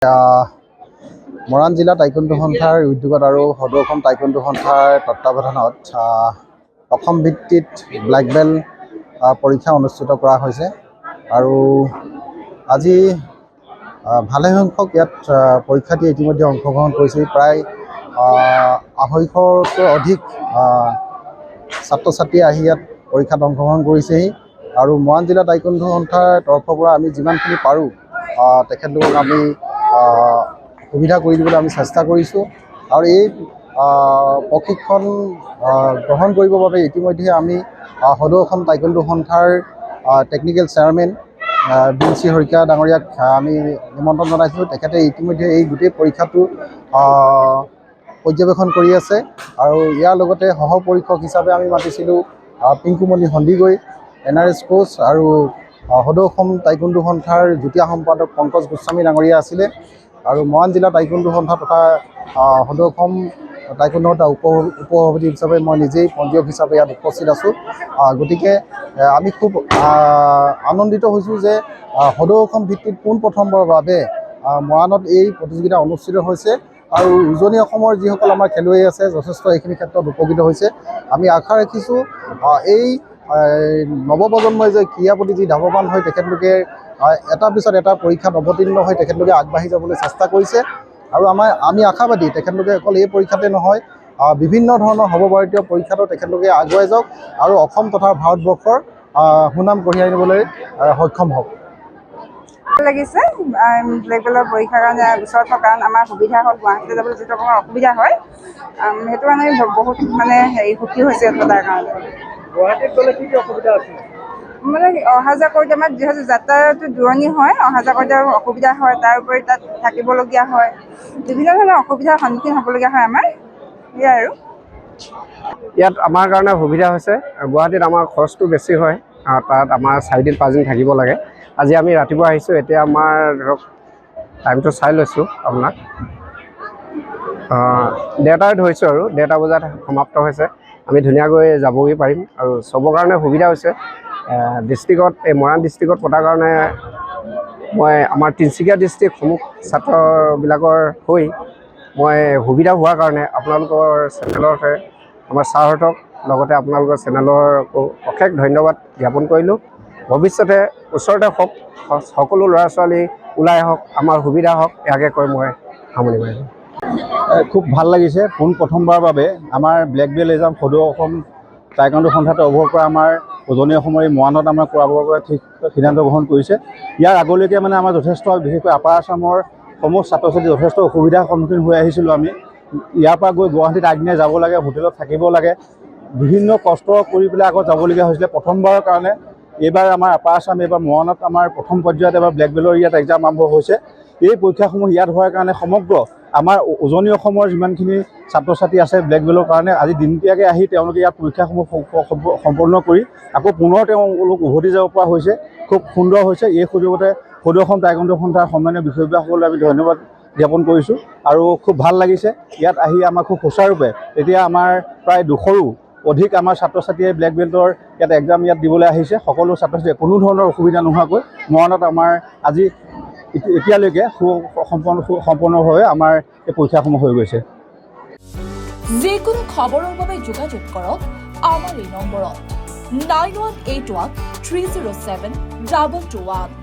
মৰাণ জিলা টাইকোণ্ডো সন্থাৰ উদ্যোগত আৰু সদৌ অসম টাইকোণ্ডো সন্থাৰ তত্বাৱধানত অসম ভিত্তিত ব্লেক বেল্ট পৰীক্ষা অনুষ্ঠিত কৰা হৈছে আৰু আজি ভালেসংখ্যক ইয়াত পৰীক্ষাৰ্থী ইতিমধ্যে অংশগ্ৰহণ কৰিছে। প্ৰায় 250তকৈ অধিক ছাত্ৰ ছাত্ৰীয়ে আহি ইয়াত পৰীক্ষাত অংশগ্ৰহণ কৰিছেহি আৰু মৰাণ জিলা টাইকোণ্ডো সন্থাৰ তৰফৰ পৰা আমি যিমানখিনি পাৰোঁ তেখেতলোকক আমি সুবিধা কৰি দিবলৈ আমি চেষ্টা কৰিছোঁ আৰু এই প্ৰশিক্ষণ গ্ৰহণ কৰিবৰ বাবে ইতিমধ্যে আমি সদৌ অসম টাইকোণ্ডো সন্থাৰ টেকনিকেল চেয়াৰমেন বিনচি শইকীয়া ডাঙৰীয়াক আমি নিমন্ত্ৰণ জনাইছোঁ। তেখেতে ইতিমধ্যে এই গোটেই পৰীক্ষাটো পৰ্যবেক্ষণ কৰি আছে আৰু ইয়াৰ লগতে সহ পৰীক্ষক হিচাপে আমি মাতিছিলোঁ পিংকুমণি সন্দিকৈ, NRS কোচ আৰু সদৌ অসম টাইকোণ্ডো সন্থাৰ যুটীয়া সম্পাদক পংকজ গোস্বামী ডাঙৰীয়া আছিলে আৰু মৰাণ জিলা টাইকোণ্ডো সন্থা তথা সদৌ অসম টাইকোণ্ডো সন্থা উপসভাপতি হিচাপে মই নিজেই পঞ্জীয়ক হিচাপে ইয়াত উপস্থিত আছোঁ। গতিকে আমি খুব আনন্দিত হৈছোঁ যে সদৌ অসম ভিত্তিত পোনপ্ৰথমবাৰৰ বাবে মৰাণত এই প্ৰতিযোগিতা অনুষ্ঠিত হৈছে আৰু উজনি অসমৰ যিসকল আমাৰ খেলুৱৈ আছে যথেষ্ট এইখিনি ক্ষেত্ৰত উপকৃত হৈছে। আমি আশা ৰাখিছোঁ এই নৱপ্ৰজন্মই যে ক্ৰীড়াৰ প্ৰতি যি ধাৱমান হয় তেখেতলোকে এটাৰ পিছত এটা পৰীক্ষাত অৱতীৰ্ণ হৈ তেখেতলোকে আগবাঢ়ি যাবলৈ চেষ্টা কৰিছে আৰু আমি আশাবাদী তেখেতলোকে অকল এই পৰীক্ষাতে নহয় বিভিন্ন ধৰণৰ সৰ্বভাৰতীয় পৰীক্ষাতো তেখেতলোকে আগুৱাই যাওক আৰু অসম তথা ভাৰতবৰ্ষৰ সুনাম কঢ়িয়াই আনিবলৈ সক্ষম হওক। ভাল লাগিছে ব্লেক বেল্টৰ পৰীক্ষাৰ কাৰণে ওচৰত থকা কাৰণ আমাৰ সুবিধা হ'ল, গুৱাহাটীলৈ যাবলৈ যিটো অকণমান অসুবিধা হয় সেইটো কাৰণে বহুত সুখী হৈছে তাৰ কাৰণে। গুৱাহাটীত গ'লে কি অসুবিধা আছে? মানে অহা যোৱা কৰোঁতে আমাৰ যিহেতু যাত্ৰাটো দূৰণি হয়, অহা যোৱা কৰোঁতে অসুবিধা হয়, তাৰ উপৰি তাত থাকিবলগীয়া হয়, বিভিন্ন ধৰণৰ অসুবিধাৰ সন্মুখীন হ'বলগীয়া হয় আমাৰ। সেয়াই আৰু ইয়াত আমাৰ কাৰণে সুবিধা হৈছে। গুৱাহাটীত আমাৰ খৰচটো বেছি হয়, তাত আমাৰ 4 দিন 5 দিন থাকিব লাগে। আজি আমি ৰাতিপুৱা আহিছোঁ, এতিয়া আমাৰ ধৰক টাইমটো চাই লৈছোঁ আপোনাক 1:30 ধৰিছোঁ আৰু 1:30 বজাত সমাপ্ত হৈছে। আমি ধুনীয়াকৈ যাবগৈ পাৰিম আৰু চবৰ কাৰণে সুবিধা হৈছে। ডিষ্ট্ৰিক্টত এই মৰাণ ডিষ্ট্ৰিক্টত পতাৰ কাৰণে মই আমাৰ তিনিচুকীয়া ডিষ্ট্ৰিক্ট সমূহ ছাত্ৰবিলাকৰ হৈ মই সুবিধা হোৱাৰ কাৰণে আপোনালোকৰ চেনেলৰ আমাৰ ছাৰহঁতক লগতে আপোনালোকৰ চেনেলৰকো অশেষ ধন্যবাদ জ্ঞাপন কৰিলোঁ। ভৱিষ্যতে ওচৰতে হওক, সকলো ল'ৰা ছোৱালী ওলাই আহক, আমাৰ সুবিধা হওক, ইয়াকে কৈ মই সামৰণি মাৰিলোঁ। খুব ভাল লাগিছে। পোনপ্ৰথমবাৰৰ বাবে আমাৰ ব্লেক বেল্ট এক্সাম সদৌ অসম টাইকোণ্ডো সন্থাৰ তৰফৰ পৰা আমাৰ উজনি অসমৰ এই মৰাণত আমাৰ কৰাবৰ বাবে ঠিক সিদ্ধান্ত গ্ৰহণ কৰিছে। ইয়াৰ আগলৈকে মানে আমাৰ যথেষ্ট বিশেষকৈ আপাৰ আছামৰ সমূহ ছাত্ৰ ছাত্ৰী যথেষ্ট অসুবিধাৰ সন্মুখীন হৈ আহিছিলোঁ। আমি ইয়াৰ পৰা গৈ গুৱাহাটীত আগদিনাই যাব লাগে, হোটেলত থাকিব লাগে, বিভিন্ন কষ্ট কৰি পেলাই আকৌ যাবলগীয়া হৈছিলে প্ৰথমবাৰৰ কাৰণে। এইবাৰ আমাৰ আপাৰ আছাম এইবাৰ মৰাণত আমাৰ প্ৰথম পৰ্যায়ত এবাৰ ব্লেক বেল্টৰ ইয়াত এক্সাম আৰম্ভ হৈছে। এই পৰীক্ষাসমূহ ইয়াত হোৱাৰ কাৰণে সমগ্ৰ আমাৰ উজনি অসমৰ যিমানখিনি ছাত্ৰ ছাত্ৰী আছে ব্লেক বেল্টৰ কাৰণে আজি দিনতীয়াকৈ আহি তেওঁলোকে ইয়াত পৰীক্ষাসমূহ সম্পন্ন কৰি আকৌ পুনৰ তেওঁলোক উভতি যাব পৰা হৈছে। খুব সুন্দৰ হৈছে। এই সুযোগতে সদৌ অসম টাইকোণ্ডো সন্থাৰ সন্মানীয় বিষয়ববীয়াসকললৈ আমি ধন্যবাদ জ্ঞাপন কৰিছোঁ আৰু খুব ভাল লাগিছে ইয়াত আহি আমাৰ খুব সুচাৰুৰূপে এতিয়া আমাৰ প্ৰায় 200ৰো অধিক আমাৰ ছাত্ৰ ছাত্ৰীয়ে ব্লেক বেল্টৰ ইয়াত এক্সাম ইয়াত দিবলৈ আহিছে। সকলো ছাত্ৰ ছাত্ৰীয়ে কোনো ধৰণৰ অসুবিধা নোহোৱাকৈ মৰাণত আমাৰ আজি এতিয়ালৈকে সম্পূৰ্ণভাৱে আমাৰ এই পৰীক্ষাসমূহ হৈ গৈছে। যিকোনো খবৰৰ বাবে যোগাযোগ কৰক আমাৰ এই নম্বৰত 9181 307 221।